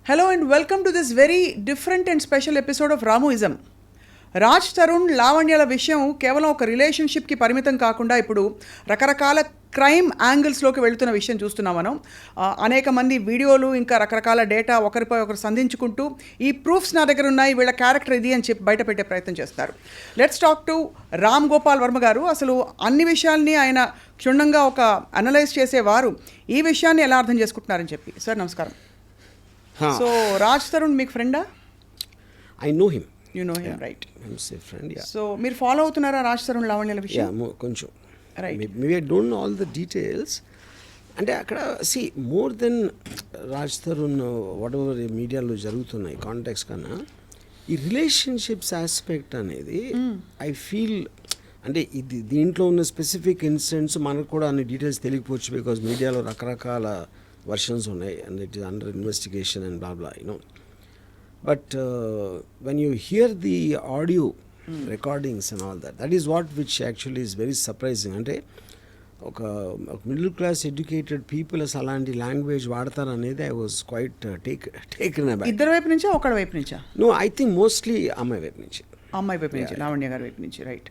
Hello and welcome to this very different and special episode of Ramuism. Raj Tarun లావణ్యల విషయం కేవలం ఒక రిలేషన్షిప్కి పరిమితం కాకుండా ఇప్పుడు రకరకాల క్రైమ్ యాంగిల్స్లోకి వెళుతున్న విషయం చూస్తున్నాం మనం. అనేక మంది వీడియోలు ఇంకా రకరకాల డేటా ఒకరిపై ఒకరు సంధించుకుంటూ ఈ ప్రూఫ్స్ నా దగ్గర ఉన్నాయి, వీళ్ళ క్యారెక్టర్ ఇది అని చెప్పి బయట పెట్టే ప్రయత్నం చేస్తారు. Let's talk to Ram Gopal Varma గారు. అసలు అన్ని విషయాల్ని ఆయన క్షుణ్ణంగా ఒక అనలైజ్ చేసేవారు. ఈ విషయాన్ని ఎలా అర్థం చేసుకుంటున్నారని చెప్పి. సార్ నమస్కారం. సో రాజ్ తరుణ్ మీకు ఫ్రెండా? I know him. You know him, right? I'm a friend, yeah. So మీరు ఫాలో అవుతున్నారా రాజ్ తరుణ్ లావణ్యల విషయం? Yeah, కొంచెం. Right. Maybe I don't know all the details. అంటే అక్కడ more than Raj Tarun what ever మీడియాలో జరుగుతున్నాయి కాంటాక్ట్స్ కన్నా ఈ రిలేషన్షిప్స్ ఆస్పెక్ట్ అనేది ఐ ఫీల్ అంటే ఇది దీంట్లో ఉన్న స్పెసిఫిక్ ఇన్సిడెంట్స్ మనకు కూడా అన్ని డీటెయిల్స్ తెలియకపోవచ్చు, బికాజ్ మీడియాలో రకరకాల వర్షన్స్ ఉన్నాయి and it is under investigation and blah blah you know. But when you hear the audio recordings and all that, that is what which actually is very surprising. అంటే ఒక middle class educated people అసలు అలాంటి language వాడతారు అనేది I was quite taken అబ్యాక్. ఇద్దరు వైపు నుంచా ఒకడి వైపు నుంచా? నో, ఐ థింక్ మోస్ట్లీ అమ్మాయి వైపు నుంచి. అమ్మాయి వైపు నుంచి, లావణ్య గారి వైపు నుంచి, right.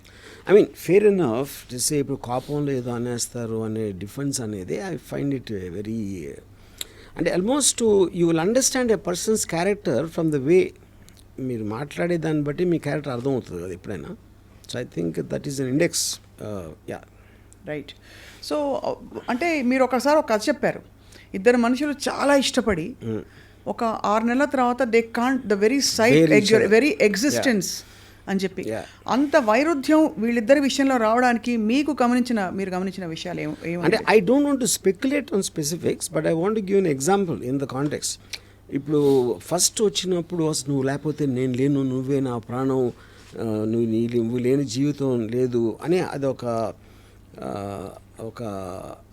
I mean fair enough చేసే ఇప్పుడు కోపంలో ఏదో అనేస్తారు అనే డిఫెన్స్ అనేది ఐ ఫైండ్ ఇట్ వెరీ అంటే almost you will understand a persons character from the way మీరు మాట్లాడే దాన్ని బట్టి మీ క్యారెక్టర్ అర్థమవుతుంది కదా ఎప్పుడైనా. So I think that is an index. Yeah, right. So అంటే మీరు ఒకసారి ఒక కథ చెప్పారు. ఇద్దరు మనుషులు చాలా ఇష్టపడి ఒక 6 నెలల తర్వాత they can't the very sight very existence అని చెప్పి, అంత వైరుధ్యం వీళ్ళిద్దరి విషయంలో రావడానికి మీరు గమనించిన విషయాలు అంటే I don't want to speculate on specifics, but I want to give an example in the context. ఇప్పుడు ఫస్ట్ వచ్చినప్పుడు అసలు నువ్వు లేకపోతే నేను లేను, నువ్వే నా ప్రాణం, నువ్వు లేని జీవితం లేదు అని అదొక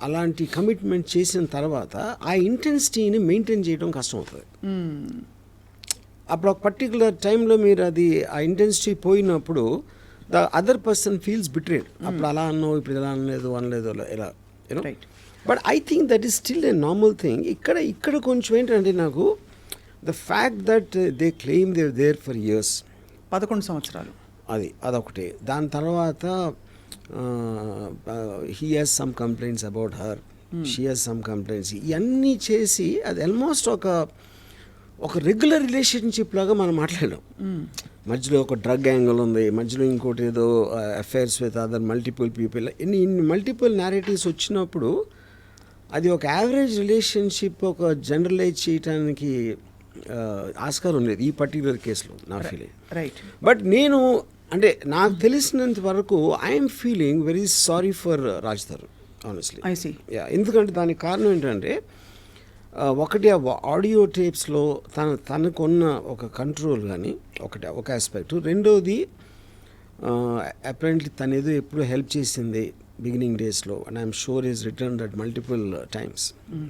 అలాంటి కమిట్మెంట్ చేసిన తర్వాత ఆ ఇంటెన్సిటీని మెయింటైన్ చేయడం కష్టం అవుతుంది. అప్పుడు ఒక పర్టికులర్ టైంలో మీరు అది ఆ ఇంటెన్సిటీ పోయినప్పుడు the other person feels betrayed. అప్పుడు అలా అన్నావు, ఇప్పుడు ఇలా అనలేదు ఇలా you know. But I think that is still a normal thing. ఇక్కడ కొంచెం ఏంటంటే నాకు the fact that they claim they there for years, 11 సంవత్సరాలు, అదొకటి. దాని తర్వాత he has some complaints about her, she has some complaints, ఇవన్నీ చేసి అది ఆల్మోస్ట్ ఒక రెగ్యులర్ రిలేషన్షిప్ లాగా మనం మాట్లాడాం. మధ్యలో ఒక డ్రగ్ యాంగిల్ ఉంది, మధ్యలో ఇంకోటి ఏదో affairs with other multiple people, ఇన్ని మల్టిపుల్ నేరేటివ్స్ వచ్చినప్పుడు అది ఒక యావరేజ్ రిలేషన్షిప్ ఒక జనరలైజ్ చేయడానికి ఆస్కారం లేదు ఈ పర్టికులర్ కేసులో నా ఫీలింగ్. రైట్. బట్ నేను అంటే నాకు తెలిసినంత వరకు I'm feeling very sorry for Raj Tarun honestly. ఎందుకంటే దానికి కారణం ఏంటంటే ఒకటి ఆడియో టేప్స్లో తనకున్న ఒక కంట్రోల్ కానీ ఒక ఆస్పెక్ట్, రెండోది అపరెంట్లీ తను ఏదో ఎప్పుడు హెల్ప్ చేసింది బిగినింగ్ డేస్లో and I'm sure is return that multiple times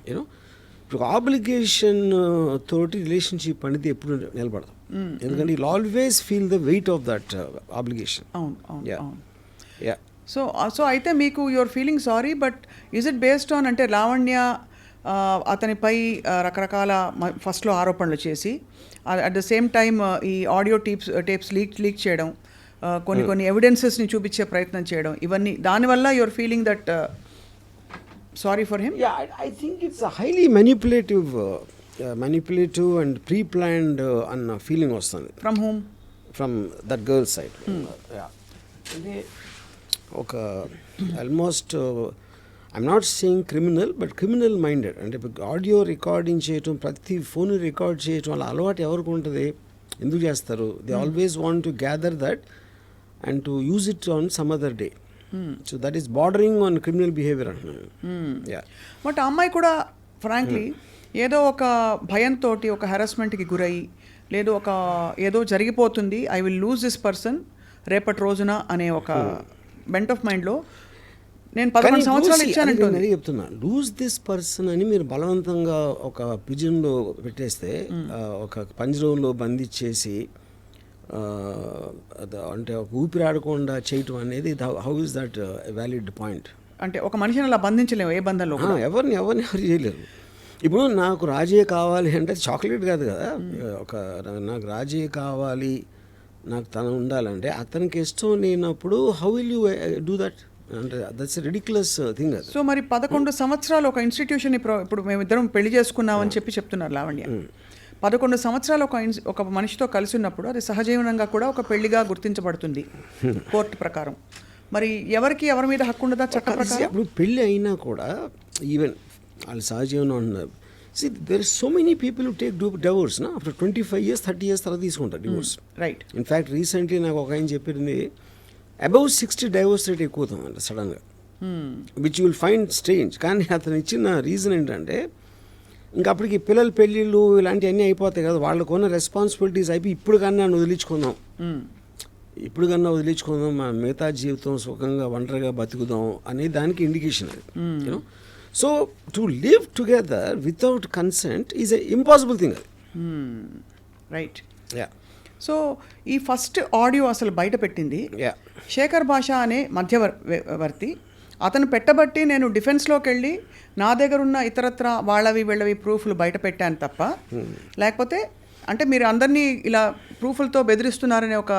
you know. ఇప్పుడు ఆబ్లిగేషన్ తోటి రిలేషన్షిప్ అనేది ఎప్పుడు నిలబడదు, ఎందుకంటే you always feel the weight of that obligation. So అయితే మీకు your feeling sorry, but is it based on అంటే లావణ్య అతనిపై రకరకాల ఫస్ట్లో ఆరోపణలు చేసి అట్ ద సేమ్ టైమ్ ఈ ఆడియో టేప్స్ లీక్ చేయడం, కొన్ని ఎవిడెన్సెస్ని చూపించే ప్రయత్నం చేయడం, ఇవన్నీ దానివల్ల your feeling that sorry for him? I think it's highly manipulative and pre planned అన్న ఫీలింగ్ వస్తుంది. From whom? From that girl side. అంటే ఒక almost I'm not saying criminal, but criminal minded. అంటే ఆడియో రికార్డింగ్ చేయటం, ప్రతి phone record చేయటం అలా అలవాటు ఎవరికి ఉంటుంది, ఎందుకు చేస్తారు? They always want to gather that and to use it on some other day. So that is bordering on criminal behaviour అంటున్నాను. బట్ ఆ అమ్మాయి కూడా ఫ్రాంక్లీ ఏదో ఒక భయంతో ఒక హెరాస్మెంట్కి గురయ్యి, లేదు ఏదో జరిగిపోతుంది, I will lose this person రేపటి రోజున అనే ఒక బెంట్ ఆఫ్ మైండ్లో నేను 11 సంవత్సరాలు ఇచ్చానంటే చెప్తున్నా. లూజ్ దిస్ పర్సన్ అని మీరు బలవంతంగా ఒక పిజన్లో పెట్టేస్తే, ఒక పంజరంలో బంధించేసి అంటే ఒక ఊపిరాడకుండా చేయటం అనేది how is that valid point? అంటే ఒక మనిషిని అలా బంధించలేము ఏ బంధంలో, ఎవరు చేయలేరు. ఇప్పుడు నాకు రాజే కావాలి అంటే చాక్లెట్ కాదు కదా, నాకు రాజే కావాలి, నాకు తను ఉండాలంటే అతనికి ఇష్టం లేనప్పుడు how will you do that? అంటే దట్స్ రిడిక్యులస్ థింగ్ అది. సో మరి 11 సంవత్సరాలు ఒక ఇన్స్టిట్యూషన్ ఇప్పుడు మేమిద్దరం పెళ్లి చేసుకున్నామని చెప్పి చెప్తున్నారు లావణ్య. 11 సంవత్సరాలు ఒక మనిషితో కలిసి ఉన్నప్పుడు అది సహజీవనంగా కూడా ఒక పెళ్లిగా గుర్తించబడుతుంది కోర్టు ప్రకారం. మరి ఎవరి మీద హక్కు ఉండదా చట్ట ప్రకారం? ఇప్పుడు పెళ్ళి అయినా కూడా ఈవెన్ వాళ్ళు సహజీవనం ఉన్నారు. See, there are so many people who take divorce, na? After 25 years, 30 years తర్వాత తీసుకుంటారు డివోర్స్. రైట్. ఇన్ఫ్యాక్ట్ రీసెంట్లీ నాకు ఒక ఆయన చెప్పింది అబౌవ్ 60 డైవోర్స్ రేట్ ఎక్కువ అవుతుందంట సడన్గా, which you will find strange. కానీ అతను ఇచ్చిన రీజన్ ఏంటంటే ఇంకా అప్పటికి పిల్లల పెళ్ళిళ్ళు ఇలాంటివన్నీ అయిపోతాయి కదా, వాళ్ళకున్న రెస్పాన్సిబిలిటీస్ అయిపోయి ఇప్పుడు కన్నా వదిలించుకుందాం, మా మిగతా జీవితం సుఖంగా ఒంటరిగా బతుకుదాం అనే దానికి ఇండికేషన్ అది. You know, so to live together without consent is a impossible thing అది. రైట్. యా. సో ఈ ఫస్ట్ ఆడియో అసలు బయట పెట్టింది శేఖర్ భాష అనే మధ్యవర్తి. అతను పెట్టబట్టి నేను డిఫెన్స్లోకి వెళ్ళి నా దగ్గర ఉన్న ఇతరత్ర వీళ్ళవి ప్రూఫ్లు బయట పెట్టాను తప్ప, లేకపోతే అంటే మీరు అందరినీ ఇలా ప్రూఫ్లతో బెదిరిస్తున్నారనే ఒక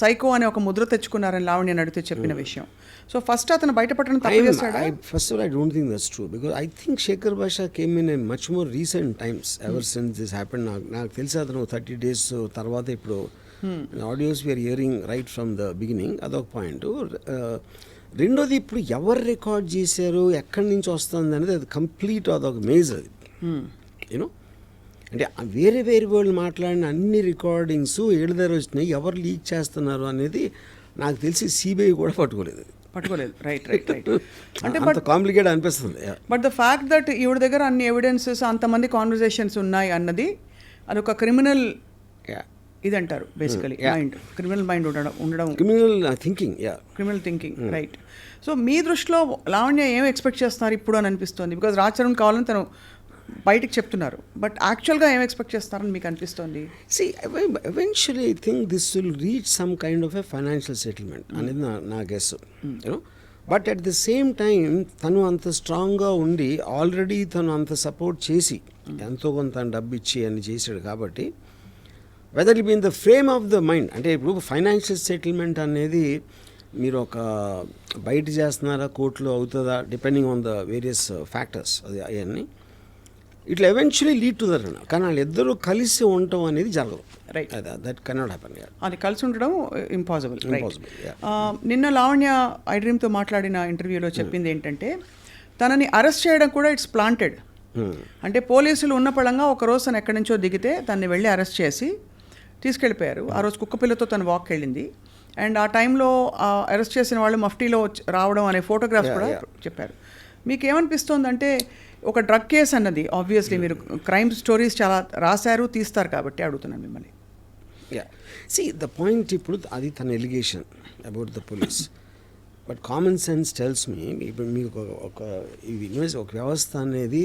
సైకో అనే ఒక ముద్ర తెచ్చుకున్నారని లావణ్య నడితే చెప్పిన విషయం. సో ఫస్ట్ అతను బయటపడడం తప్పు చేస్తాడా? First of all, I don't think that's true, because I think Shekhar Basha came in a much more recent times ever since this happened. నాకు తెలిసి అతను 30 days తర్వాత ఇప్పుడు audios we are hearing right from the beginning. అదొక point. రెండోది, ఇప్పుడు ఎవరు record చేశారు, ఎక్కడి నుంచి వస్తుంది అనేది అది కంప్లీట్ అదొక మేజ్ అది. యూనో, అంటే వేరే వాళ్ళు మాట్లాడిన అన్ని రికార్డింగ్స్ ఏడు దగ్గర వచ్చినాయి, ఎవరు లీక్ చేస్తున్నారు అనేది నాకు తెలిసి సిబిఐ కూడా పట్టుకోలేదు. రైట్. అంటే బట్ కాంప్లికేట్ అనిపిస్తుంది. బట్ ద ఫ్యాక్ట్ దట్ ఈవిడ దగ్గర అన్ని ఎవిడెన్సెస్, అంతమంది కాన్వర్జేషన్స్ ఉన్నాయి అన్నది అదొక క్రిమినల్ ఇది అంటారు బేసికలీ, క్రిమినల్ మైండ్ ఉండడం క్రిమినల్ థింకింగ్. రైట్. సో మీ దృష్టిలో లావణ్య ఏం ఎక్స్పెక్ట్ చేస్తున్నారు ఇప్పుడు అని అనిపిస్తుంది? బికాజ్ రాజ్ తరుణ్ కావాలని తను బయటికి చెప్తున్నారు, బట్ యాక్చువల్గా ఏం ఎక్స్పెక్ట్ చేస్తారని మీకు అనిపిస్తుంది? See, eventually I think this will reach some kind of a financial settlement అనేది నా guess. You know, but at the same time తను అంత స్ట్రాంగ్గా ఉండి ఆల్రెడీ తను అంత సపోర్ట్ చేసి ఎంతో కొంత డబ్బు ఇచ్చి అని చేశాడు కాబట్టి, whether it be in the frame of the mind, అంటే ఇప్పుడు ఫైనాన్షియల్ సెటిల్మెంట్ అనేది మీరు ఒక బయట చేస్తున్నారా, కోర్టులో అవుతుందా, depending on the various factors, అది అవన్నీ ఇట్లా ఎవెన్చువలీ లీడ్ టు దట్. కానీ వాళ్ళిద్దరూ కలిసి ఉండటం అనేది జరగదు. రైట్. That cannot happen. అది కలిసి ఉండడం ఇంపాసిబుల్. నిన్న లావణ్య ఐ డ్రీమ్తో మాట్లాడిన ఇంటర్వ్యూలో చెప్పింది ఏంటంటే తనని అరెస్ట్ చేయడం కూడా ఇట్స్ ప్లాంటెడ్. అంటే పోలీసులు ఉన్న పళంగా ఒకరోజు తను ఎక్కడి నుంచో దిగితే తనని వెళ్ళి అరెస్ట్ చేసి తీసుకెళ్ళిపోయారు. ఆ రోజు కుక్కపిల్లతో తను వాక్ వెళ్ళింది. అండ్ ఆ టైంలో అరెస్ట్ చేసిన వాళ్ళు మఫ్టీలో రావడం అనే ఫోటోగ్రాఫ్స్ కూడా చెప్పారు. మీకు ఏమనిపిస్తోందంటే ఒక డ్రగ్ కేసు అన్నది ఆబ్వియస్లీ మీరు క్రైమ్ స్టోరీస్ చాలా రాశారు, తీస్తారు కాబట్టి అడుగుతున్నాను మిమ్మల్ని. ద పాయింట్, ఇప్పుడు అది తన allegation about the police, but common sense tells me, ఇప్పుడు మీకు ఒక వ్యవస్థ అనేది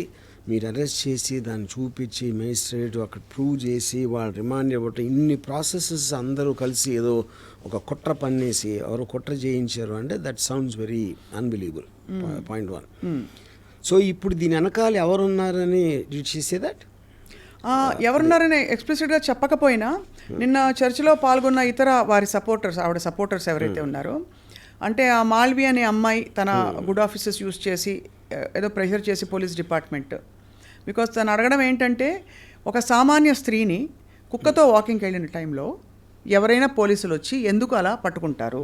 మీరు అరెస్ట్ చేసి దాన్ని చూపించి మేజిస్ట్రేట్ అక్కడ ప్రూవ్ చేసి వాళ్ళు రిమాండ్ ఇవ్వటం, ఇన్ని ప్రాసెసెస్ అందరూ కలిసి ఏదో ఒక కుట్ర పన్నేసి ఎవరో కుట్ర చేయించారు అంటే that sounds very unbelievable. Point 1. So ఇప్పుడు దీని వెనకాల ఎవరున్నారని చేసే దట్ ఎవరున్నారని ఎక్స్ప్లిసిట్గా చెప్పకపోయినా నిన్న చర్చలో పాల్గొన్న ఇతర వారి ఆవిడ సపోర్టర్స్ ఎవరైతే ఉన్నారో, అంటే ఆ మాల్వి అనే అమ్మాయి తన గుడ్ ఆఫీసెస్ యూస్ చేసి ఏదో ప్రెషర్ చేసి పోలీస్ డిపార్ట్మెంట్, బికాజ్ తను అడగడం ఏంటంటే ఒక సామాన్య స్త్రీని కుక్కతో వాకింగ్కి వెళ్ళిన టైంలో ఎవరైనా పోలీసులు వచ్చి ఎందుకు అలా పట్టుకుంటారు,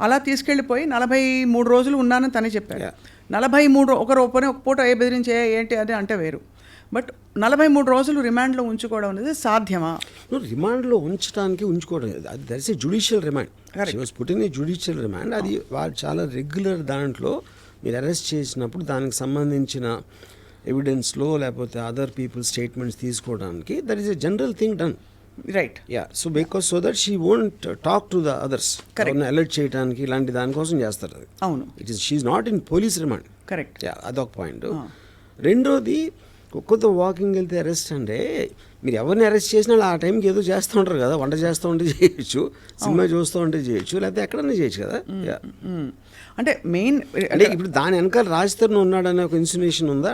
అలా తీసుకెళ్ళిపోయి 43 రోజులు ఉన్నానని తనే చెప్పాడు. 43 ఒక పూట బెదిరించే ఏంటి అది అంటే వేరు, బట్ 43 రోజులు రిమాండ్లో ఉంచుకోవడం అనేది సాధ్యమా? రిమాండ్లో ఉంచుకోవడం అది that is a judicial remand. She was put in a judicial remand. అది వాళ్ళు చాలా రెగ్యులర్ దాంట్లో మీరు అరెస్ట్ చేసినప్పుడు దానికి సంబంధించిన ఎవిడెన్స్లో లేకపోతే అదర్ పీపుల్ స్టేట్మెంట్స్ తీసుకోవడానికి that is a general thing done. Right. So because so that she won't talk to the others, alert చేయడానికి ఇలాంటి దానికోసం చేస్తారు అది. అవును. She is not in police remand. Correct. అదొక పాయింట్. రెండోది, కుక్కతో వాకింగ్ వెళ్తే అరెస్ట్ అంటే మీరు ఎవరిని అరెస్ట్ చేసినా ఆ టైంకి ఏదో చేస్తూ ఉంటారు కదా, వంట చేస్తూ ఉంటే చేయొచ్చు, సినిమా చూస్తూ ఉంటే చేయొచ్చు, లేకపోతే ఎక్కడన్నా చేయొచ్చు కదా. అంటే మెయిన్ అంటే ఇప్పుడు దాని వెనకాల రాజ్ తరుణ్ ఉన్నాడనే ఒక ఇన్సినేషన్ ఉందా?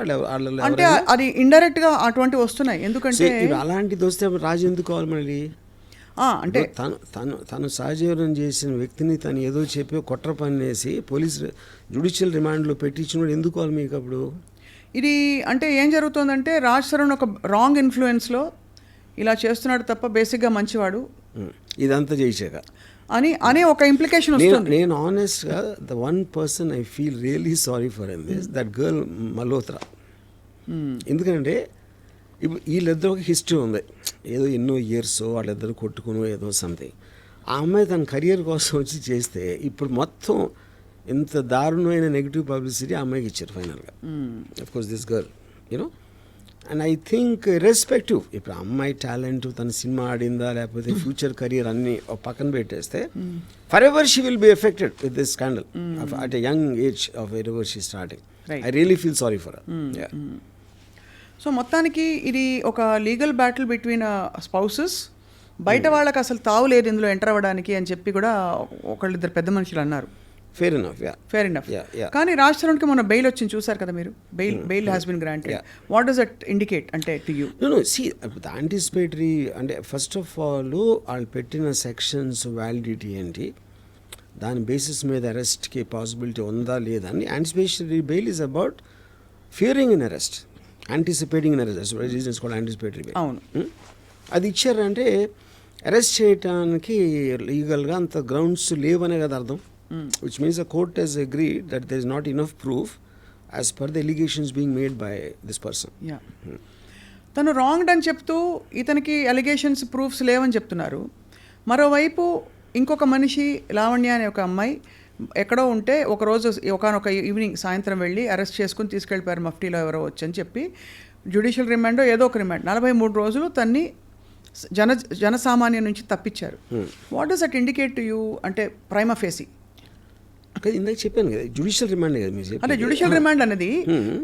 అంటే అది ఇండైరెక్ట్ గా అటువంటివి వస్తున్నాయి. ఎందుకంటే ఇప్పుడు అలాంటిది వస్తే రాజు ఎందుకు కావాలి మళ్ళీ? అంటే తను సహజీవనం చేసిన వ్యక్తిని తను ఏదో చెప్పి కుట్ర పన్నేసి పోలీసు జ్యుడిషియల్ రిమాండ్లో పెట్టించినప్పుడు ఎందుకు కావాలి మీకు అప్పుడు? ఇది అంటే ఏం జరుగుతుందంటే రాజ్ తరుణ్ ఒక రాంగ్ ఇన్ఫ్లుయెన్స్లో ఇలా చేస్తున్నాడు తప్ప బేసిక్గా మంచివాడు ఇదంతా చేసాక అనే ఒక ఇంప్లికేషన్ వస్తుంది. నేను ఆనెస్ట్గా the one person I feel really sorry for in this that girl Malhotra. ఎందుకంటే ఇప్పుడు వీళ్ళిద్దరు ఒక హిస్టరీ ఉంది, ఏదో ఎన్నో ఇయర్స్ వాళ్ళిద్దరు కొట్టుకుని ఏదో సంథింగ్. ఆ అమ్మాయి తన కెరియర్ కోసం వచ్చి చేస్తే ఇప్పుడు మొత్తం ఇంత దారుణమైన నెగిటివ్ పబ్లిసిటీ ఆ అమ్మాయికి ఇచ్చారు ఫైనల్గా. Of course this girl you know, and I think respective ఇప్పుడు అమ్మాయి టాలెంట్, తన సినిమా ఆడిందా లేకపోతే ఫ్యూచర్ కెరియర్ అన్ని పక్కన పెట్టేస్తే for ever she will be affected with this scandal at a young age of ever she starting. I really feel sorry for her. So మొత్తానికి ఇది ఒక లీగల్ బ్యాటిల్ బిట్వీన్ స్పౌసెస్. బయట వాళ్ళకి అసలు తావు లేదు ఇందులో ఎంటర్ అవ్వడానికి అని చెప్పి కూడా ఒకళ్ళిద్దరు పెద్ద మనుషులు అన్నారు. Fair enough. కానీ రాజ్ తరుణ్కి మొన్న బెయిల్ వచ్చింది చూసారు కదా మీరు. Bail has been granted. What does that indicate అంటే to you? No see anticipatory అంటే ఫస్ట్ ఆఫ్ ఆల్ వాళ్ళు పెట్టిన సెక్షన్స్ వ్యాలిడిటీ ఏంటి, దాని బేసిస్ మీద అరెస్ట్కి పాసిబిలిటీ ఉందా లేదా అని. Anticipatory bail is about Fearing in arrest, anticipating in arrest, reasons కూడా యాంటిసిపేటరీ బెయిల్. అవును, అది ఇచ్చారంటే అరెస్ట్ చేయడానికి లీగల్గా అంత గ్రౌండ్స్ లేవనే కదా అర్థం. Which means the court has agreed that there is not enough proof as per the allegations being made by this person. తను రాంగ్డ్ అని చెప్తూ ఇతనికి అలిగేషన్స్ ప్రూఫ్స్ లేవని చెప్తున్నారు. మరోవైపు ఇంకొక మనిషి లావణ్య అనే ఒక అమ్మాయి ఎక్కడో ఉంటే ఒకరోజు ఒకనొక ఈవినింగ్ సాయంత్రం వెళ్ళి అరెస్ట్ చేసుకుని తీసుకెళ్ళిపోయారు మఫ్టీలో ఎవరో వచ్చని చెప్పి. జ్యుడిషియల్ రిమాండో ఏదో ఒక రిమాండ్ 43 రోజులు తన్ని జనసామాన్యం నుంచి తప్పించారు. What does that indicate to you అంటే ప్రైమా ఫేసి? ఇందాక చెప్పాను కదా జ్యుడిషియల్ రిమాండ్ కదా మీరు. అంటే జ్యుడిషియల్ రిమాండ్ అనేది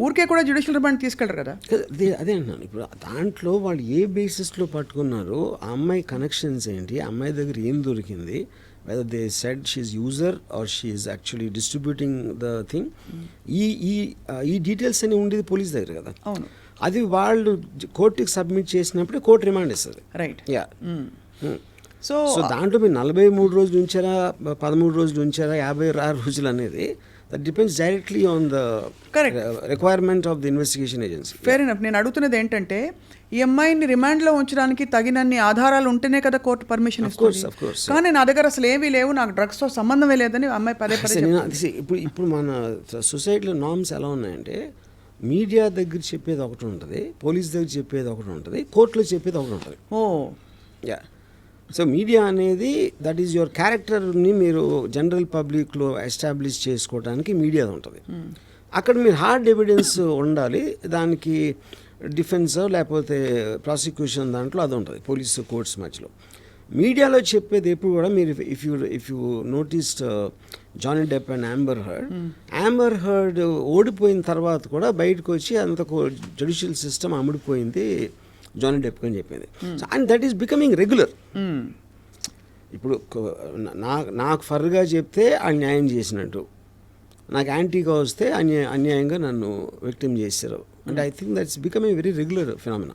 ఊరికే కూడా జ్యుడిషియల్ రిమాండ్ తీసుకెళ్ళరు కదా. అదే అంటున్నాను. ఇప్పుడు దాంట్లో వాళ్ళు ఏ బేసిస్లో పట్టుకున్నారు, ఆ అమ్మాయి కనెక్షన్స్ ఏంటి, ఆ అమ్మాయి దగ్గర ఏం దొరికింది, whether they said she is user or she is actually distributing the thing, ఈ డీటెయిల్స్ అని ఉండేది పోలీస్ దగ్గర కదా. అవును, అది వాళ్ళు కోర్టుకి సబ్మిట్ చేసినప్పుడే కోర్టు రిమాండ్ ఇస్తుంది. రైట్. సో దాంట్లో మీరు 43 రోజులు ఉంచారా, 13 రోజులు ఉంచారా, 56 రోజులు అనేది that depends directly on the requirement of the investigation agency. Fair enough. నేను అడుగుతున్నది ఏంటంటే ఈ అమ్మాయిని రిమాండ్లో ఉంచడానికి తగినన్ని ఆధారాలు ఉంటేనే కదా కోర్టు పర్మిషన్ ఇస్తుంది. కానీ నా దగ్గర అసలు ఏమీ లేవు, నాకు డ్రగ్స్తో సంబంధమే లేదని అమ్మాయి పదే ఇప్పుడు మన సొసైటీలో నార్మ్స్ ఎలా ఉన్నాయంటే మీడియా దగ్గర చెప్పేది ఒకటి ఉంటుంది, పోలీస్ దగ్గర చెప్పేది ఒకటి ఉంటుంది, కోర్టులో చెప్పేది ఒకటి ఉంటుంది. సో మీడియా అనేది దట్ ఈజ్ యువర్ క్యారెక్టర్ని మీరు జనరల్ పబ్లిక్లో ఎస్టాబ్లిష్ చేసుకోవడానికి మీడియా ఉంటుంది. అక్కడ మీరు హార్డ్ ఎవిడెన్స్ ఉండాలి, దానికి డిఫెన్స్ లేకపోతే ప్రాసిక్యూషన్ దాంట్లో అది ఉంటుంది పోలీసు కోర్ట్స్ మధ్యలో. మీడియాలో చెప్పేది ఎప్పుడు కూడా మీరు if you noticed Johnny Depp and Amber Heard ఓడిపోయిన తర్వాత కూడా బయటకు వచ్చి అంత జ్యుడిషియల్ సిస్టమ్ అమ్ముడిపోయింది జానీ డెప్ అని చెప్పింది. And that is becoming regular. ఇప్పుడు నాకు ఫర్గా చెప్తే ఆ న్యాయం చేసినట్టు, నాకు యాంటీగా వస్తే అన్యాయంగా నన్ను విక్టిమ్ చేశారు. And I think that's becoming very regular phenomena.